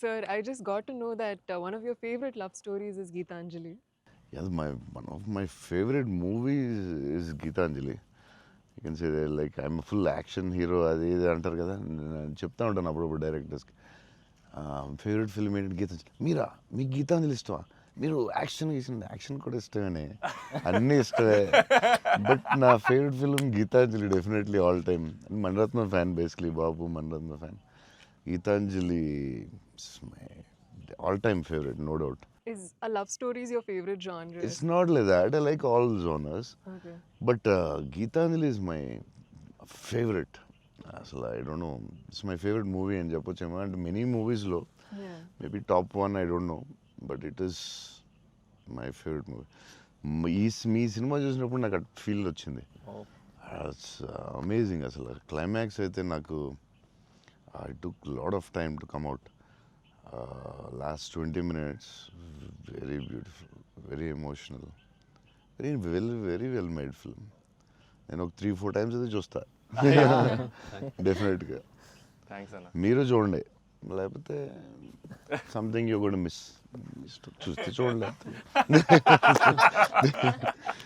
sir, I just got to know that one of your favorite love stories is Geetanjali. Yes, one of my favorite movies is Geetanjali. You can say that like I'm a full action hero అది ఇది అంటారు కదా నేను చెప్తా ఉంటాను అప్పుడప్పుడు డైరెక్టర్స్కి favourite film ఏంటి గీతాంజలి మీరా మీకు గీతాంజలి ఇష్టమా మీరు యాక్షన్ కూడా ఇష్టమేనే అన్నీ ఇష్టమే బట్ నా favourite film Gitanjali definitely all time Maniratnam fan basically బాబు Maniratnam fan Gitanjali my all time favourite no doubt. Is a love story is your favorite genre? It's not like that. I like all genres. Okay. But Geetanjali is my favorite. అసలు I don't know it's my favourite movie అని చెప్పొచ్చేమో అంటే many మూవీస్లో Yeah. Maybe top one I don't know but it is my favourite movie. Me cinema చూసినప్పుడు నాకు at feel వచ్చింది. It's amazing అసలు climax అయితే నాకు I took lot of time to come out. Last 20 minutes, very beautiful, very emotional, very well made film. నేను ఒక 3-4 times అయితే చూస్తా డెఫినెట్గా. థ్యాంక్స్ అన్న. మీరు చూడండి లేకపోతే సంథింగ్ యూ కూడా మిస్ చూస్తే చూడలేదు.